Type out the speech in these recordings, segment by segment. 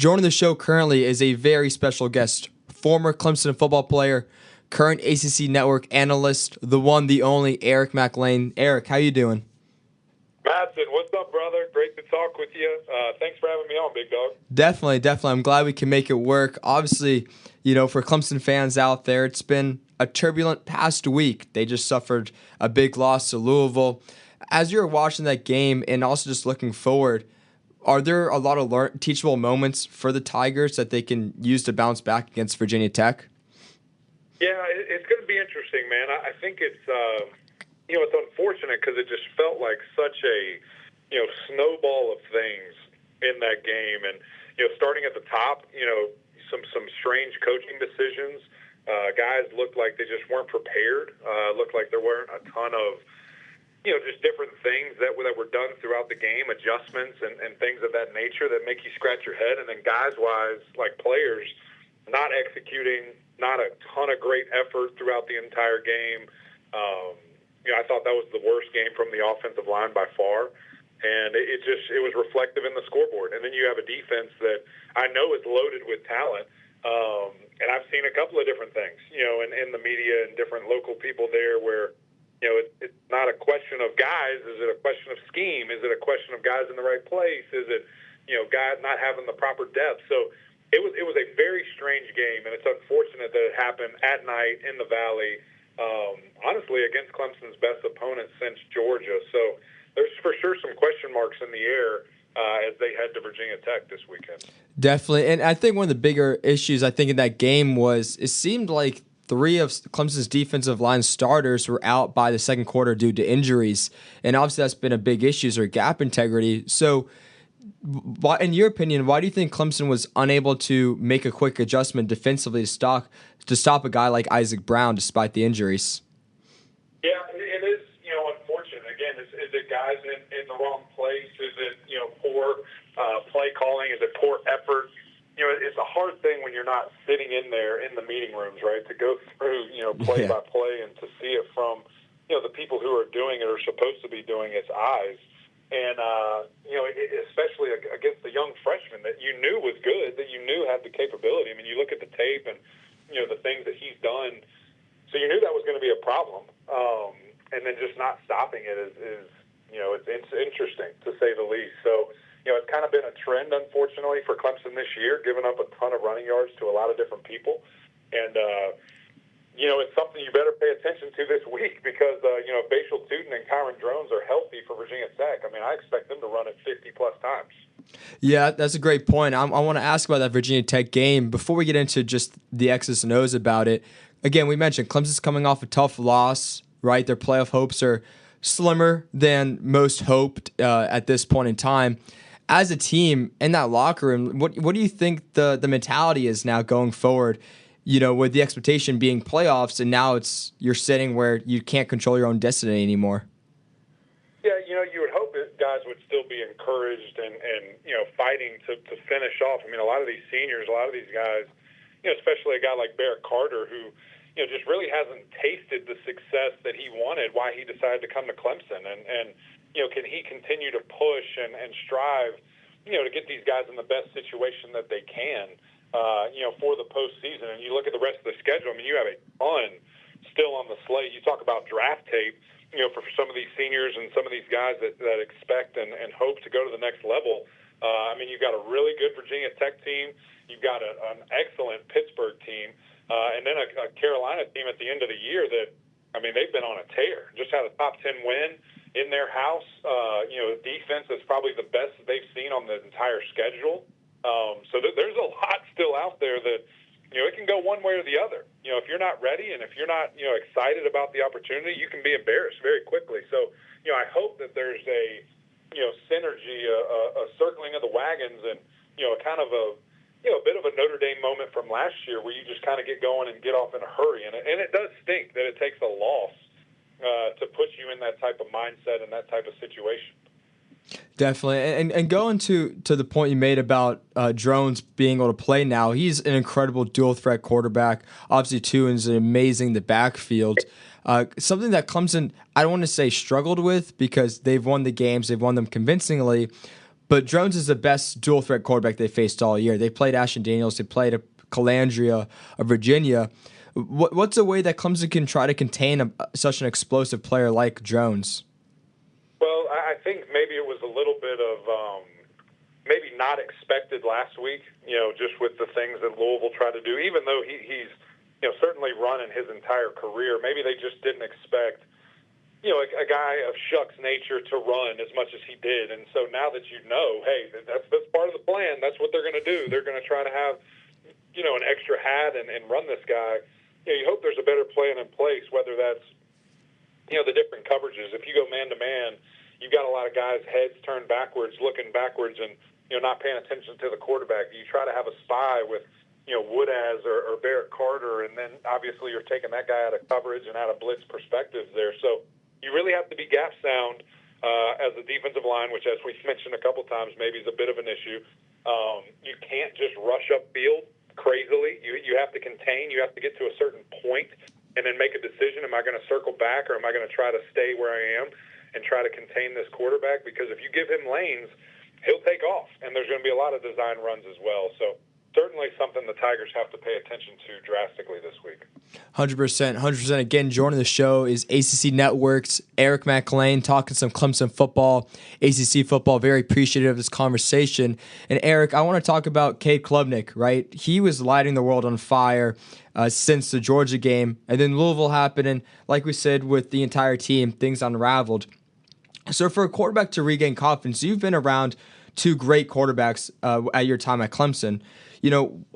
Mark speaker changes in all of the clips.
Speaker 1: Joining the show currently is a very special guest, former Clemson football player, current ACC network analyst, the one, the only, Eric McLean. Eric, how you doing?
Speaker 2: Madsen, what's up, brother? Great to talk with you. Thanks for having me on, big dog.
Speaker 1: Definitely. I'm glad we can make it work. Obviously, for Clemson fans out there, it's been a turbulent past week. They just suffered a big loss to Louisville. As you're watching that game and also just looking forward, are there a lot of teachable moments for the Tigers that they can use to bounce back against Virginia Tech?
Speaker 2: Yeah, it's going to be interesting, man. I think it's it's unfortunate because it just felt like such a snowball of things in that game, and starting at the top, some strange coaching decisions. Guys looked like they just weren't prepared. Looked like there weren't a ton of just different things that were done throughout the game, adjustments and things of that nature that make you scratch your head. And then guys-wise, like players, not executing, not a ton of great effort throughout the entire game. I thought that was the worst game from the offensive line by far. And it was reflective in the scoreboard. And then you have a defense that I know is loaded with talent. And I've seen a couple of different things, in the media and different local people there where, it's not a question of guys. Is it a question of scheme? Is it a question of guys in the right place? Is it, guys not having the proper depth? So it was a very strange game, and it's unfortunate that it happened at night in the Valley, honestly, against Clemson's best opponent since Georgia. So there's for sure some question marks in the air as they head to Virginia Tech this weekend.
Speaker 1: Definitely, and I think one of the bigger issues I think in that game was it seemed like 3 of Clemson's defensive line starters were out by the second quarter due to injuries, and obviously that's been a big issue, or gap integrity. So, in your opinion, why do you think Clemson was unable to make a quick adjustment defensively to stop a guy like Isaac Brown despite the injuries?
Speaker 2: Yeah, it is unfortunate. Again, is it guys in the wrong place? Is it poor play calling? Is it poor effort? It's a hard thing when you're not sitting in there in the meeting rooms, right, to go through, play by play and to see it from, the people who are doing it or supposed to be doing its eyes. And, especially against the young freshman that you knew was good, that you knew had the capability. I mean, you look at the tape and, the things that he's done. So you knew that was going to be a problem. And then just not stopping it is it's interesting, to say the least. So, it's kind of been a trend, unfortunately, for Clemson this year, giving up a ton of running yards to a lot of different people. And, it's something you better pay attention to this week because, if Bashal Tootin and Kyron Drones are healthy for Virginia Tech, I mean, I expect them to run it 50-plus times.
Speaker 1: Yeah, that's a great point. I want to ask about that Virginia Tech game. Before we get into just the X's and O's about it, again, we mentioned Clemson's coming off a tough loss, right? Their playoff hopes are slimmer than most hoped at this point in time. As a team in that locker room, what do you think the mentality is now going forward? With the expectation being playoffs, and now you're sitting where you can't control your own destiny anymore.
Speaker 2: Yeah, you would hope that guys would still be encouraged and fighting to finish off. I mean, a lot of these seniors, a lot of these guys, especially a guy like Barrett Carter, who just really hasn't tasted the success that he wanted. Why he decided to come to Clemson, and can he continue to push and strive, to get these guys in the best situation that they can, for the postseason. And you look at the rest of the schedule, I mean, you have a ton still on the slate. You talk about draft tape, for some of these seniors and some of these guys that expect and hope to go to the next level. I mean, you've got a really good Virginia Tech team. You've got an excellent Pittsburgh team, and then a Carolina team at the end of the year that, I mean, they've been on a tear. Just had a top 10 win in their house. Defense is probably the best that they've seen on the entire schedule. So there's a lot still out there that, it can go one way or the other. If you're not ready and if you're not, excited about the opportunity, you can be embarrassed very quickly. So, I hope that there's a, synergy, a circling of the wagons and, a kind of a bit of a Notre Dame moment from last year where you just kind of get going and get off in a hurry. And it does stink that it takes a loss to put you in that type of mindset and that type of situation.
Speaker 1: Definitely. And going to the point you made about Drones being able to play now, he's an incredible dual-threat quarterback. Obviously, too, is amazing in the backfield. Something that Clemson, I don't want to say struggled with because they've won the games, they've won them convincingly, But Jones is the best dual threat quarterback they faced all year. They played Ashton Daniels. They played a Calandria of Virginia. What's a way that Clemson can try to contain such an explosive player like Jones?
Speaker 2: Well, I think maybe it was a little bit of maybe not expected last week, just with the things that Louisville tried to do, even though he's certainly run in his entire career. Maybe they just didn't expect, a guy of Shuck's nature to run as much as he did. And so now that hey, that's part of the plan. That's what they're going to do. They're going to try to have, an extra hat and run this guy. You hope there's a better plan in place, whether that's, the different coverages. If you go man-to-man, you've got a lot of guys' heads turned backwards, looking backwards, and, not paying attention to the quarterback. You try to have a spy with, Woodaz or Barrett Carter, and then obviously you're taking that guy out of coverage and out of blitz perspectives there. So you really have to be gap sound as a defensive line, which, as we've mentioned a couple times, maybe is a bit of an issue. You can't just rush upfield crazily. You have to contain. You have to get to a certain point and then make a decision. Am I going to circle back, or am I going to try to stay where I am and try to contain this quarterback? Because if you give him lanes, he'll take off, and there's going to be a lot of design runs as well. So certainly something the Tigers have to pay attention to drastically this week.
Speaker 1: 100%. 100%. Again, joining the show is ACC Network's Eric McLean, talking some Clemson football, ACC football. Very appreciative of this conversation. And Eric, I want to talk about Cade Klubnik, right? He was lighting the world on fire since the Georgia game. And then Louisville happened, and like we said, with the entire team, things unraveled. So for a quarterback to regain confidence, you've been around two great quarterbacks at your time at Clemson.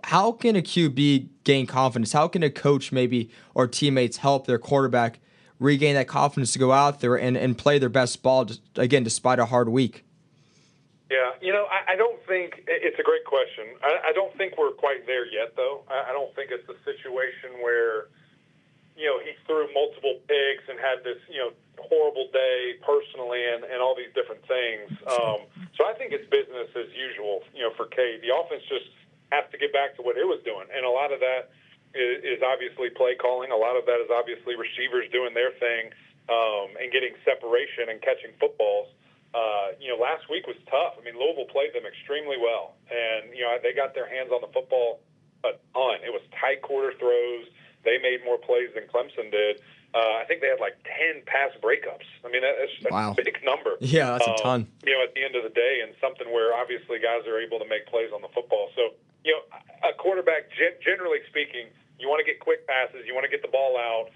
Speaker 1: How can a QB gain confidence? How can a coach maybe or teammates help their quarterback regain that confidence to go out there and play their best ball, again, despite a hard week?
Speaker 2: Yeah, I don't think – it's a great question. I don't think we're quite there yet, though. I don't think it's a situation where, he threw multiple picks and had this, horrible day personally and all these different things. So I think it's business as usual, for Cade. The offense just has to get back to what it was doing. And a lot of that is obviously play calling. A lot of that is obviously receivers doing their thing and getting separation and catching footballs. Last week was tough. I mean, Louisville played them extremely well. And, they got their hands on the football a ton. It was tight quarter throws. They made more plays than Clemson did. I think they had like 10 pass breakups. I mean, that's a big number.
Speaker 1: Yeah, that's a ton.
Speaker 2: At the end of the day, and something where obviously guys are able to make plays on the football. So, a quarterback, generally speaking, you want to get quick passes. You want to get the ball out.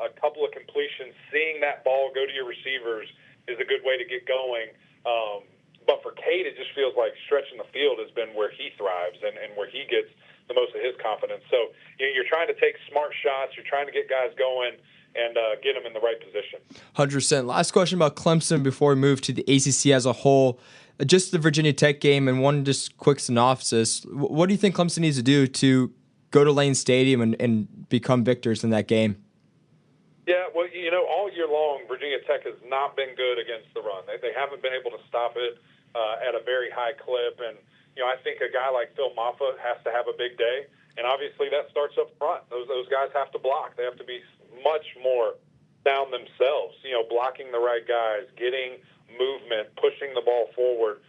Speaker 2: A couple of completions, seeing that ball go to your receivers is a good way to get going. But for Cade, it just feels like stretching the field has been where he thrives and where he gets the most of his confidence. So you're trying to take smart shots. You're trying to get guys going and get them in the right position.
Speaker 1: 100%. Last question about Clemson before we move to the ACC as a whole. Just the Virginia Tech game and one just quick synopsis. What do you think Clemson needs to do to go to Lain Stadium and become victors in that game?
Speaker 2: Yeah, well, all year long, Virginia Tech has not been good against the run. They haven't been able to stop it at a very high clip. And, I think a guy like Phil Maffa has to have a big day. And obviously that starts up front. Those guys have to block. They have to be much more down themselves, blocking the right guys, getting movement, pushing the ball forward,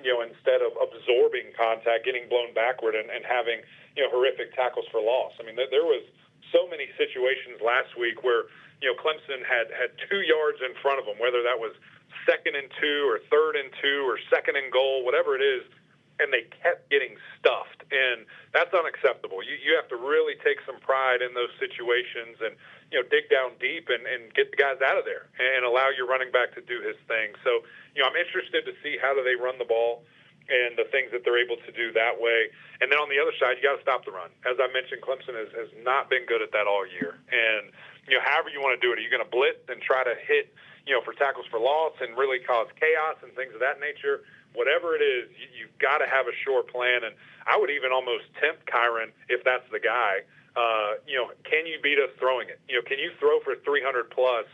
Speaker 2: instead of absorbing contact, getting blown backward and having, horrific tackles for loss. I mean, there was so many situations last week where, Clemson had 2 yards in front of them, whether that was 2nd and 2 or 3rd and 2 or 2nd and goal, whatever it is, and they kept getting stuffed. And that's unacceptable. You have to really take some pride in those situations and, dig down deep and get the guys out of there and allow your running back to do his thing. So, I'm interested to see how do they run the ball and the things that they're able to do that way. And then on the other side, you got to stop the run. As I mentioned, Clemson has not been good at that all year. And, however you want to do it, are you going to blitz and try to hit, for tackles for loss and really cause chaos and things of that nature? Whatever it is, you've got to have a sure plan. And I would even almost tempt Kyron, if that's the guy, can you beat us throwing it? Can you throw for 300 plus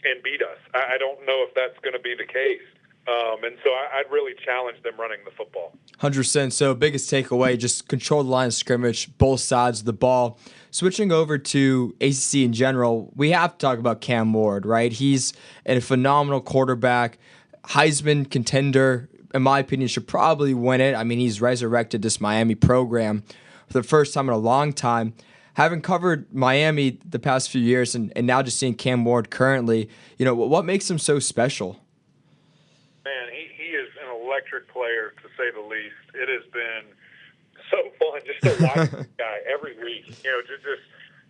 Speaker 2: and beat us? I don't know if that's going to be the case. And so I'd really challenge them running the football.
Speaker 1: 100%. So biggest takeaway, just control the line of scrimmage, both sides of the ball. Switching over to ACC in general, we have to talk about Cam Ward, right? He's a phenomenal quarterback, Heisman contender, in my opinion, should probably win it. I mean, he's resurrected this Miami program for the first time in a long time. Having covered Miami the past few years and now just seeing Cam Ward currently, what makes him so special?
Speaker 2: Man, he is an electric player, to say the least. It has been so fun just to watch this guy every week. Just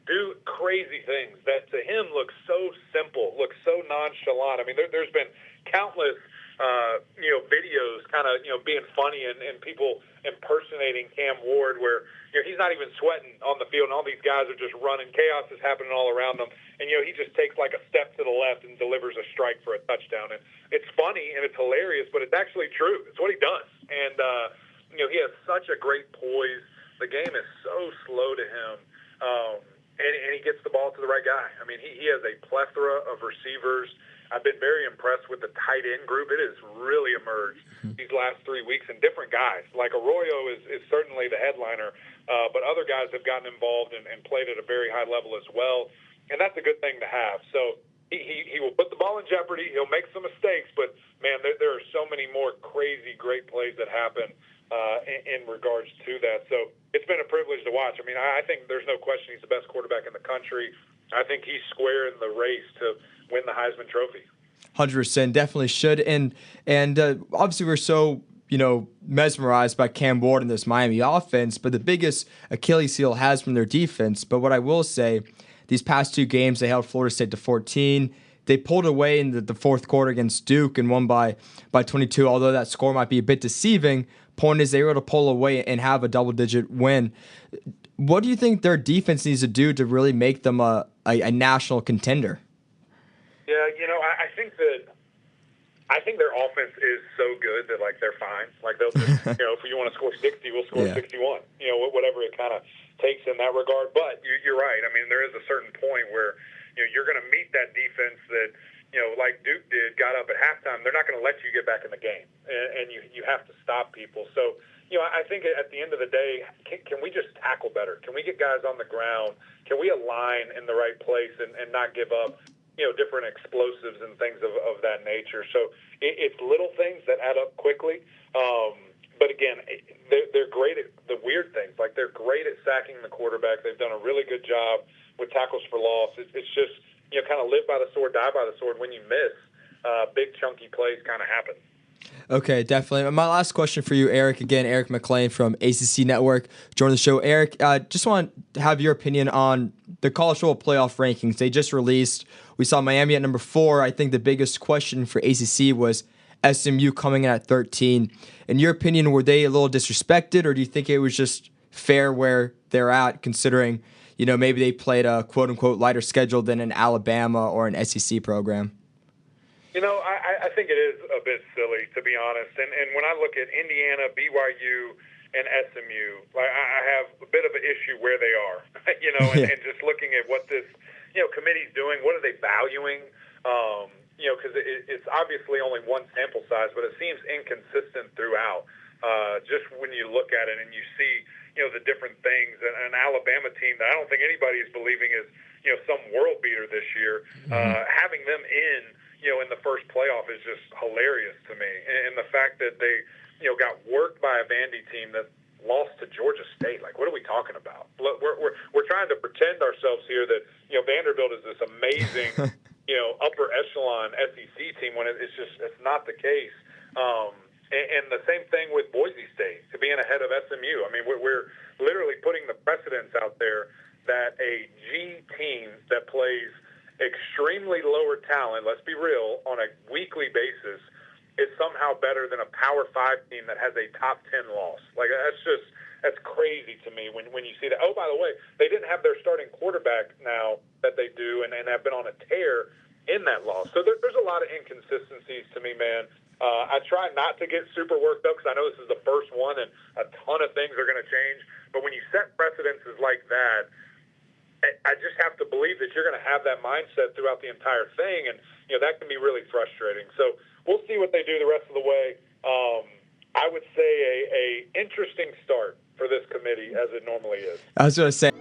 Speaker 2: do crazy things that to him look so simple, look so nonchalant. I mean, there's been countless videos kind of, being funny and people impersonating Cam Ward where, he's not even sweating on the field and all these guys are just running. Chaos is happening all around them. And, he just takes like a step to the left and delivers a strike for a touchdown. And it's funny and it's hilarious, but it's actually true. It's what he does. And, he has such a great poise. The game is so slow to him. And he gets the ball to the right guy. I mean, he has a plethora of receivers. I've been very impressed with the tight end group. It has really emerged these last 3 weeks, and different guys. Like Arroyo is certainly the headliner, but other guys have gotten involved and played at a very high level as well, and that's a good thing to have. So he will put the ball in jeopardy. He'll make some mistakes, but, man, there are so many more crazy, great plays that happen in regards to that. So it's been a privilege to watch. I mean, I think there's no question he's the best quarterback in the country. I think he's square in the race to win the Heisman Trophy.
Speaker 1: 100%, definitely should. And obviously we're so, mesmerized by Cam Ward and this Miami offense, but the biggest Achilles heel has from their defense. But what I will say, these past two games, they held Florida State to 14. They pulled away in the fourth quarter against Duke and won by 22, although that score might be a bit deceiving. Point is they were able to pull away and have a double-digit win. What do you think their defense needs to do to really make them a national contender?
Speaker 2: Yeah, I think their offense is so good that they're fine. They'll just, if you want to score 60, we'll score 61. Whatever it kind of takes in that regard. But you're right. I mean, there is a certain point where you're going to meet that defense that like Duke did, got up at halftime. They're not going to let you get back in the game, and you have to stop people. So I think at the end of the day, can we just tackle better? Can we get guys on the ground? Can we align in the right place and not give up different explosives and things of that nature? So it's little things that add up quickly. But again, they're great at the weird things. They're great at sacking the quarterback. They've done a really good job with tackles for loss. It's just, kind of live by the sword, die by the sword. When you miss, big chunky plays kind of happen.
Speaker 1: Okay, definitely. My last question for you, Eric. Again, Eric McLean from ACC Network joined the show. Eric, just want to have your opinion on the college football playoff rankings. They just released. We saw Miami at number 4. I think the biggest question for ACC was SMU coming in at 13. In your opinion, were they a little disrespected, or do you think it was just fair where they're at, considering maybe they played a quote-unquote lighter schedule than an Alabama or an SEC program?
Speaker 2: I think it is a bit silly, to be honest. And when I look at Indiana, BYU, and SMU, I have a bit of an issue where they are, and just looking at what this, committee's doing. What are they valuing? Because it's obviously only one sample size, but it seems inconsistent throughout. Just when you look at it and you see, the different things. An Alabama team that I don't think anybody is believing is, some world beater this year. Having them in the first playoff is just hilarious to me. And the fact that they, got worked by a Vandy team that lost to Georgia State. What are we talking about? We're trying to pretend ourselves here that, Vanderbilt is this amazing, upper echelon SEC team when it's not the case. And the same thing with Boise State, to being ahead of SMU. I mean, we're literally putting the precedents out there that a G team that plays extremely lower talent, let's be real, on a weekly basis is somehow better than a Power 5 team that has a top 10 loss. That's crazy to me when you see that. Oh, by the way, they didn't have their starting quarterback now that they do and have been on a tear in that loss. So there's a lot of inconsistencies to me, man. I try not to get super worked up because I know this is the first one and a ton of things are going to change. But when you set precedences like that, I just have to believe that you're going to have that mindset throughout the entire thing. And, that can be really frustrating. So we'll see what they do the rest of the way. I would say a interesting start for this committee, as it normally is.
Speaker 1: I was going to say.